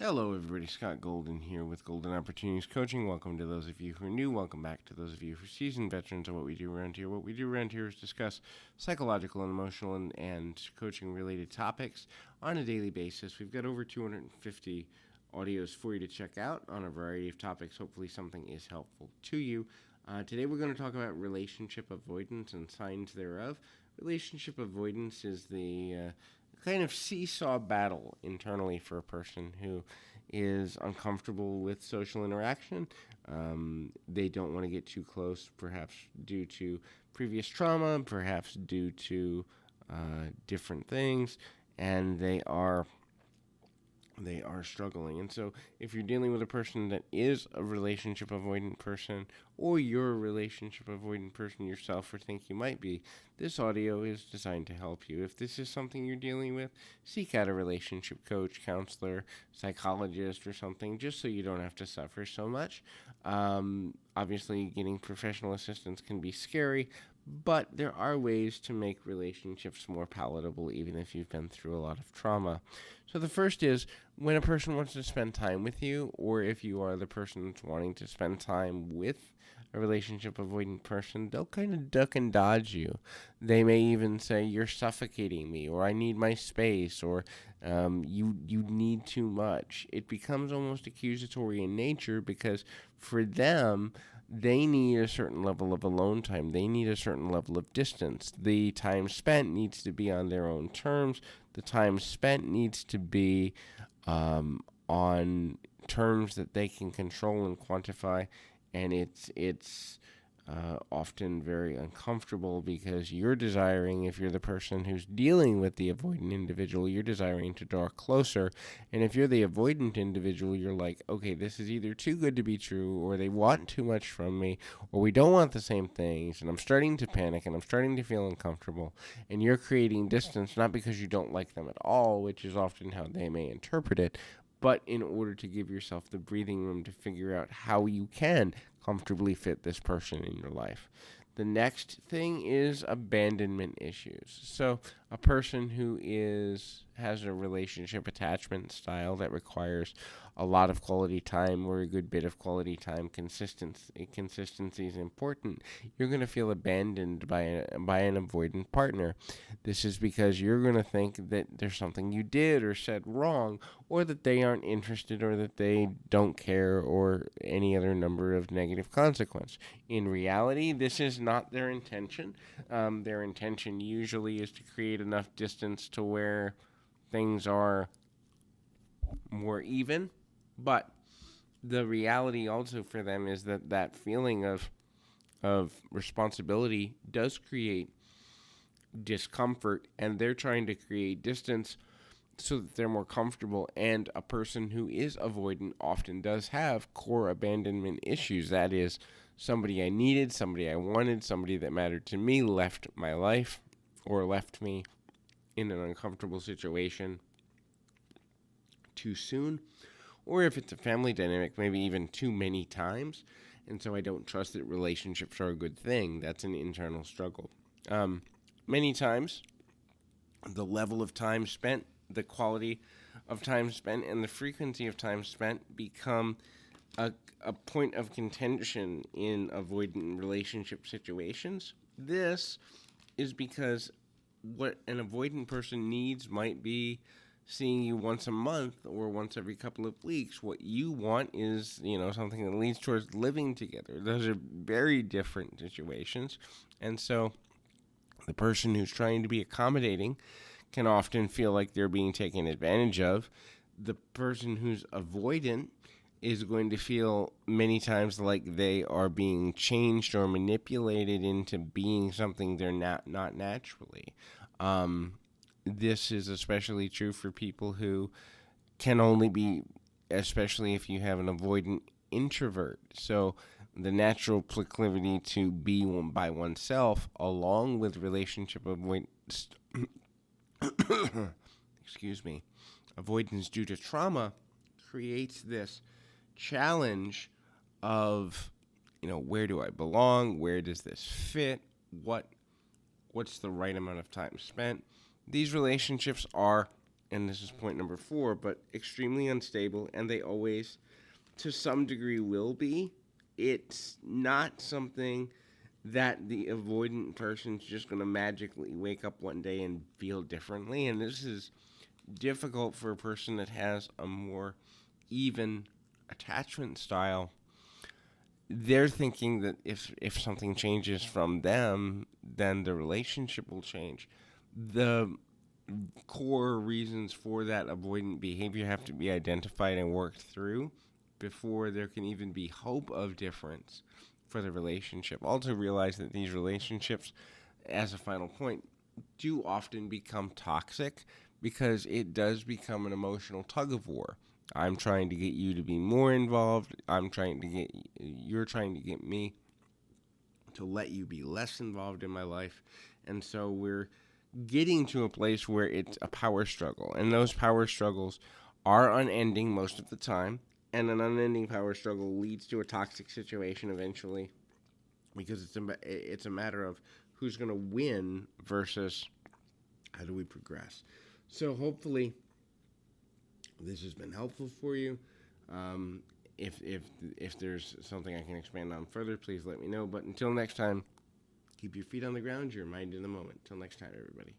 Hello, everybody. Scott Golden here with Golden Opportunities Coaching. Welcome to those of you who are new. Welcome back to those of you who are seasoned veterans of what we do around here. What we do around here is discuss psychological and emotional and coaching related topics on a daily basis. We've got over 250 audios for you to check out on a variety of topics. Hopefully, something is helpful to you. Today, we're going to talk about relationship avoidance and signs thereof. Relationship avoidance is the kind of seesaw battle internally for a person who is uncomfortable with social interaction. They don't want to get too close, perhaps due to previous trauma, perhaps due to different things, and they are struggling. And so if you're dealing with a person that is a relationship avoidant person, or you're a relationship avoidant person yourself or think you might be, this audio is designed to help you. If this is something you're dealing with, seek out a relationship coach, counselor, psychologist, or something, just so you don't have to suffer so much. Obviously, getting professional assistance can be scary, but there are ways to make relationships more palatable, even if you've been through a lot of trauma. So the first is when a person wants to spend time with you, or if you are the person that's wanting to spend time with a relationship avoidant person, they'll kind of duck and dodge you. They may even say, "You're suffocating me," or "I need my space," or you need too much. It becomes almost accusatory in nature because for them, they need a certain level of alone time. They need a certain level of distance. The time spent needs to be on their own terms. The time spent needs to be on terms that they can control and quantify. And it's often very uncomfortable because you're desiring, if you're the person who's dealing with the avoidant individual, you're desiring to draw closer. And if you're the avoidant individual, you're like, okay, this is either too good to be true, or they want too much from me, or we don't want the same things, and I'm starting to panic, and I'm starting to feel uncomfortable. And you're creating distance, not because you don't like them at all, which is often how they may interpret it, but in order to give yourself the breathing room to figure out how you can comfortably fit this person in your life. The next thing is abandonment issues. So a person who has a relationship attachment style that requires a lot of quality time or a good bit of quality time, consistency is important. You're going to feel abandoned by an avoidant partner. This is because you're going to think that there's something you did or said wrong, or that they aren't interested, or that they don't care, or any other number of negative consequences. In reality, this is not their intention. Their intention usually is to create enough distance to where things are more even. But the reality also for them is that feeling of responsibility does create discomfort, and they're trying to create distance so that they're more comfortable. And a person who is avoidant often does have core abandonment issues. That is, somebody I needed, somebody I wanted, somebody that mattered to me left my life, or left me in an uncomfortable situation too soon. Or if it's a family dynamic, maybe even too many times. And so I don't trust that relationships are a good thing. That's an internal struggle. Many times, the level of time spent, the quality of time spent, and the frequency of time spent become a point of contention in avoidant relationship situations. This is because what an avoidant person needs might be seeing you once a month or once every couple of weeks. What you want is, something that leads towards living together. Those are very different situations. And so the person who's trying to be accommodating can often feel like they're being taken advantage of. The person who's avoidant is going to feel many times like they are being changed or manipulated into being something they're not naturally. This is especially true for people who can only be, especially if you have an avoidant introvert. So the natural proclivity to be by oneself, along with relationship avoidance, avoidance due to trauma, creates this challenge of, where do I belong? Where does this fit? What's the right amount of time spent? These relationships are and this is point number 4, but extremely unstable, and they always, to some degree, will be. It's not something that the avoidant person's just going to magically wake up one day and feel differently, and this is difficult for a person that has a more even attachment style. They're thinking that if something changes from them, then the relationship will change. The core reasons for that avoidant behavior have to be identified and worked through before there can even be hope of difference for the relationship. Also realize that these relationships, as a final point, do often become toxic because it does become an emotional tug of war. I'm trying to get you to be more involved. You're trying to get me to let you be less involved in my life. And so we're getting to a place where it's a power struggle. And those power struggles are unending most of the time. And an unending power struggle leads to a toxic situation eventually, because it's a matter of who's going to win versus how do we progress. So hopefully this has been helpful for you. If there's something I can expand on further, please let me know. But until next time, keep your feet on the ground, your mind in the moment. Until next time, everybody.